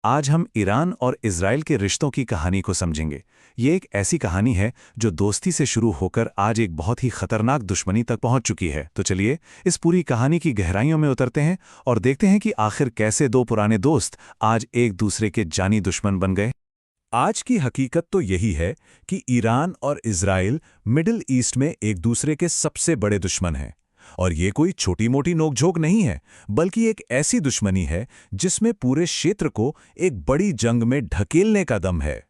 आज हम ईरान और इज़राइल के रिश्तों की कहानी को समझेंगे। ये एक ऐसी कहानी है जो दोस्ती से शुरू होकर आज एक बहुत ही खतरनाक दुश्मनी तक पहुंच चुकी है। तो चलिए इस पूरी कहानी की गहराइयों में उतरते हैं और देखते हैं कि आखिर कैसे दो पुराने दोस्त आज एक दूसरे के जानी दुश्मन बन गए। आज की हकीकत तो यही है कि ईरान और इज़राइल मिडिल ईस्ट में एक दूसरे के सबसे बड़े दुश्मन हैं। और ये कोई छोटी-मोटी नोकझोंक नहीं है, बल्कि एक ऐसी दुश्मनी है जिसमें पूरे क्षेत्र को एक बड़ी जंग में ढकेलने का दम है।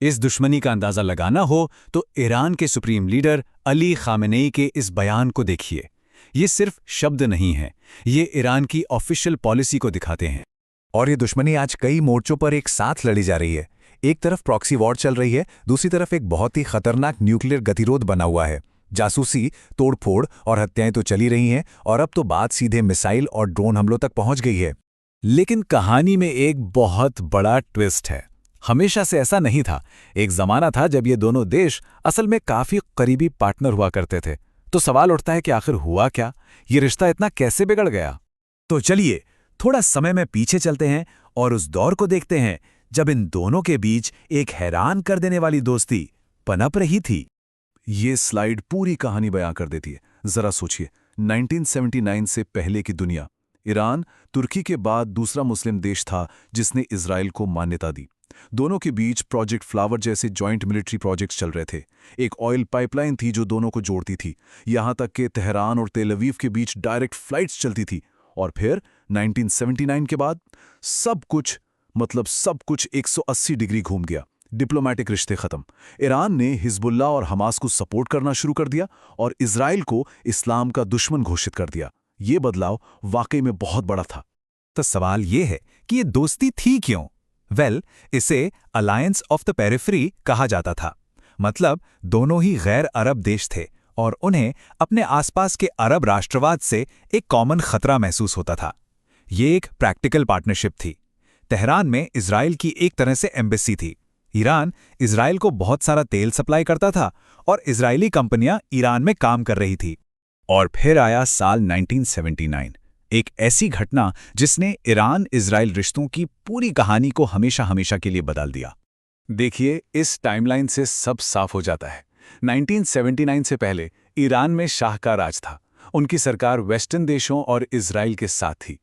इस दुश्मनी का अंदाजा लगाना हो तो ईरान के सुप्रीम लीडर अली खामेनेई के इस बयान को देखिए। ये सिर्फ शब्द नहीं है, ये ईरान की ऑफिशियल पॉलिसी को दिखाते हैं। और ये दुश्मनी आज कई मोर्चों पर एक साथ लड़ी जा रही है। एक तरफ प्रॉक्सी वॉर चल रही है, दूसरी तरफ एक बहुत ही खतरनाक न्यूक्लियर गतिरोध बना हुआ है। जासूसी, तोड़फोड़ और हत्याएं तो चली रही हैं और अब तो बात सीधे मिसाइल और ड्रोन हमलों तक पहुंच गई है। लेकिन कहानी में एक बहुत बड़ा ट्विस्ट है। हमेशा से ऐसा नहीं था। एक जमाना था जब ये दोनों देश असल में काफी करीबी पार्टनर हुआ करते थे। तो सवाल उठता है कि आखिर हुआ क्या? ये रिश्ता इतना कैसे बिगड़ गया? तो चलिए थोड़ा समय में पीछे चलते हैं और उस दौर को देखते हैं जब इन दोनों के बीच एक हैरान कर देने वाली दोस्ती पनप रही थी। ये स्लाइड पूरी कहानी बयां कर देती है। जरा सोचिए, 1979 से पहले की दुनिया। ईरान तुर्की के बाद दूसरा मुस्लिम देश था जिसने इजराइल को मान्यता दी। दोनों के बीच प्रोजेक्ट फ्लावर जैसे जॉइंट मिलिट्री प्रोजेक्ट्स चल रहे थे। एक ऑयल पाइपलाइन थी जो दोनों को जोड़ती थी। यहां तक कि तेहरान और तेल अवीव के बीच डायरेक्ट फ्लाइट्स चलती थी। और फिर 1979 के बाद सब कुछ 180 डिग्री घूम गया। डिप्लोमैटिक रिश्ते खत्म। ईरान ने हिजबुल्लाह और हमास को सपोर्ट करना शुरू कर दिया और इजराइल को इस्लाम का दुश्मन घोषित कर दिया। ये बदलाव वाकई में बहुत बड़ा था। तो सवाल ये है कि ये दोस्ती थी क्यों? इसे अलायंस ऑफ द पेरिफेरी कहा जाता था। मतलब दोनों ही गैर अरब देश थे और उन्हें अपने आसपास के अरब राष्ट्रवाद से एक कॉमन खतरा महसूस होता था। ये एक प्रैक्टिकल पार्टनरशिप थी। तेहरान में इजराइल की एक तरह से एम्बेसी थी। ईरान इजराइल को बहुत सारा तेल सप्लाई करता था और इजरायली कंपनियां ईरान में काम कर रही थी। और फिर आया साल 1979, एक ऐसी घटना जिसने ईरान इजराइल रिश्तों की पूरी कहानी को हमेशा हमेशा के लिए बदल दिया। देखिए, इस टाइमलाइन से सब साफ हो जाता है। 1979 से पहले ईरान में शाह का राज था। उनकी सरकार वेस्टर्न देशों और इजराइल के साथ थी।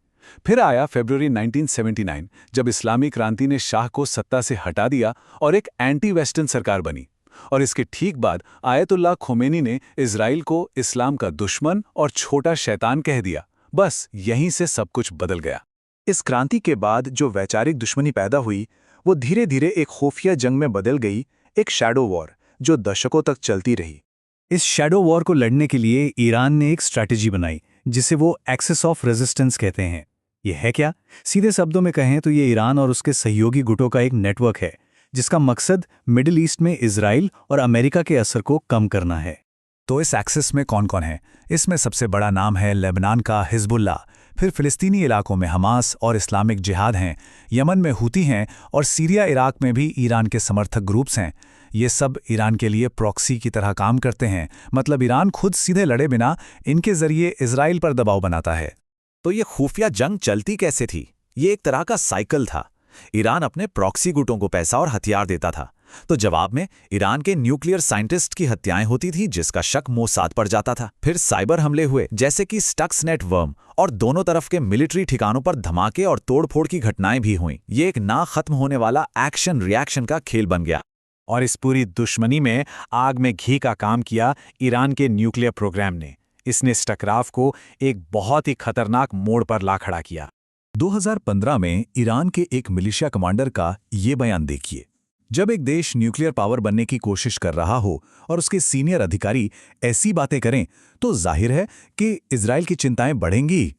फिर आया फरवरी 1979 जब इस्लामी क्रांति ने शाह को सत्ता से हटा दिया और एक एंटी वेस्टर्न सरकार बनी। और इसके ठीक बाद आयतुल्लाह खोमेनी ने इजराइल को इस्लाम का दुश्मन और छोटा शैतान कह दिया। बस यहीं से सब कुछ बदल गया। इस क्रांति के बाद जो वैचारिक दुश्मनी पैदा हुई वो धीरे धीरे एक खुफिया जंग में बदल गई, एक शैडो वॉर जो दशकों तक चलती रही। इस शैडो वॉर को लड़ने के लिए ईरान ने एक स्ट्रैटेजी बनाई जिसे वो एक्सिस ऑफ रेजिस्टेंस कहते हैं। ये है क्या? सीधे शब्दों में कहें तो ये ईरान और उसके सहयोगी गुटों का एक नेटवर्क है जिसका मकसद मिडिल ईस्ट में इजराइल और अमेरिका के असर को कम करना है। तो इस एक्सिस में कौन कौन है? इसमें सबसे बड़ा नाम है लेबनान का हिजबुल्लाह, फिर फिलिस्तीनी इलाकों में हमास और इस्लामिक जिहाद हैं, यमन में हुती हैं और सीरिया इराक में भी ईरान के समर्थक ग्रुप्स हैं। ये सब ईरान के लिए प्रॉक्सी की तरह काम करते हैं। मतलब ईरान खुद सीधे लड़े बिना इनके जरिए इजराइल पर दबाव बनाता है। तो ये खुफिया जंग चलती कैसे थी? ये एक तरह का साइकिल था। ईरान अपने प्रॉक्सी गुटों को पैसा और हथियार देता था, तो जवाब में ईरान के न्यूक्लियर साइंटिस्ट की हत्याएं होती थी जिसका शक मोसाद पर जाता था। फिर साइबर हमले हुए जैसे कि स्टक्सनेट वर्म, और दोनों तरफ के मिलिट्री ठिकानों पर धमाके और तोड़फोड़ की घटनाएं भी हुईं। ये एक ना खत्म होने वाला एक्शन रिएक्शन का खेल बन गया। और इस पूरी दुश्मनी में आग में घी का काम किया ईरान के न्यूक्लियर प्रोग्राम ने। इसने इस टकराव को एक बहुत ही खतरनाक मोड़ पर ला खड़ा किया। 2015 में ईरान के एक मिलिशिया कमांडर का ये बयान देखिए। जब एक देश न्यूक्लियर पावर बनने की कोशिश कर रहा हो और उसके सीनियर अधिकारी ऐसी बातें करें तो जाहिर है कि इजराइल की चिंताएं बढ़ेंगी।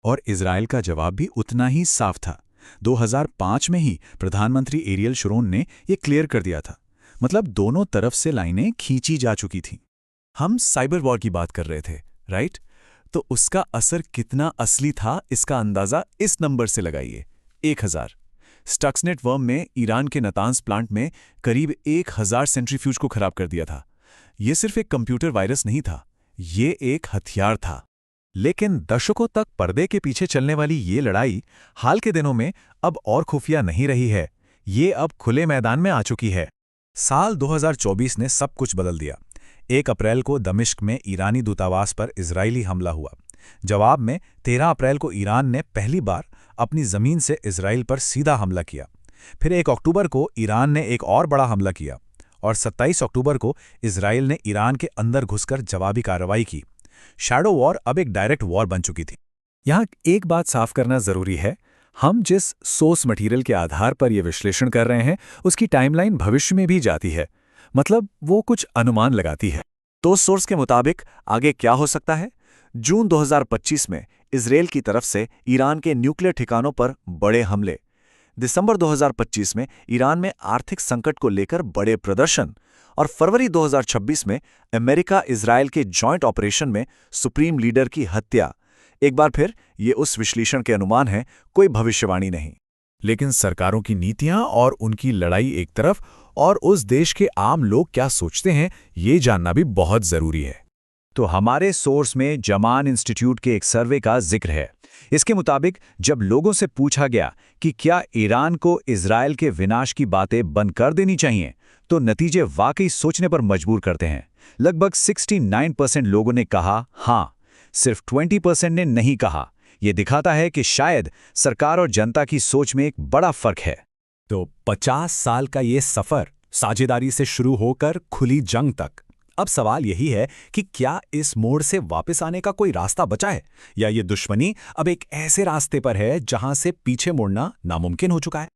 और इजराइल का जवाब भी उतना ही साफ था। 2005 में ही प्रधानमंत्री एरियल शरोन ने यह क्लियर कर दिया था। मतलब दोनों तरफ से लाइनें खींची जा चुकी थीं। हम साइबर वॉर की बात कर रहे थे, राइट? तो उसका असर कितना असली था इसका अंदाजा इस नंबर से लगाइए, 1000। स्टक्सनेट वर्म में ईरान के नतांस प्लांट में करीब 1000 सेंट्रीफ्यूज को खराब कर दिया था। यह सिर्फ एक कंप्यूटर वायरस नहीं था, ये एक हथियार था। लेकिन दशकों तक पर्दे के पीछे चलने वाली ये लड़ाई हाल के दिनों में अब और खुफिया नहीं रही है, ये अब खुले मैदान में आ चुकी है। साल 2024 ने सब कुछ बदल दिया। 1 अप्रैल को दमिश्क में ईरानी दूतावास पर इजरायली हमला हुआ। जवाब में 13 अप्रैल को ईरान ने पहली बार अपनी जमीन से इजराइल पर सीधा हमला किया। फिर 1 अक्टूबर को ईरान ने एक और बड़ा हमला किया और 27 अक्टूबर को इजराइल ने ईरान के अंदर घुसकर जवाबी कार्रवाई की। शैडो वॉर अब एक डायरेक्ट वॉर बन चुकी थी। यहाँ एक बात साफ करना जरूरी है, हम जिस सोर्स मटेरियल के आधार पर यह विश्लेषण कर रहे हैं उसकी टाइमलाइन भविष्य में भी जाती है, मतलब वो कुछ अनुमान लगाती है। तो सोर्स के मुताबिक आगे क्या हो सकता है? जून 2025 में इजराइल की तरफ से ईरान के न्यूक्लियर ठिकानों पर बड़े हमले। दिसंबर 2025 में ईरान में आर्थिक संकट को लेकर बड़े प्रदर्शन और फरवरी 2026 में अमेरिका इजराइल के जॉइंट ऑपरेशन में सुप्रीम लीडर की हत्या। एक बार फिर ये उस विश्लेषण के अनुमान हैं, कोई भविष्यवाणी नहीं। लेकिन सरकारों की नीतियां और उनकी लड़ाई एक तरफ और उस देश के आम लोग क्या सोचते हैं, ये जानना भी बहुत जरूरी है। तो हमारे सोर्स में जमान इंस्टीट्यूट के एक सर्वे का जिक्र है। इसके मुताबिक जब लोगों से पूछा गया कि क्या ईरान को इजराइल के विनाश की बातें बंद कर देनी चाहिए, तो नतीजे वाकई सोचने पर मजबूर करते हैं। लगभग 69% लोगों ने कहा हाँ, सिर्फ 20% ने नहीं कहा। यह दिखाता है कि शायद सरकार और जनता की सोच में एक बड़ा फर्क है। तो 50 साल का ये सफर साझेदारी से शुरू होकर खुली जंग तक, अब सवाल यही है कि क्या इस मोड़ से वापस आने का कोई रास्ता बचा है, या ये दुश्मनी अब एक ऐसे रास्ते पर है जहां से पीछे मुड़ना नामुमकिन हो चुका है।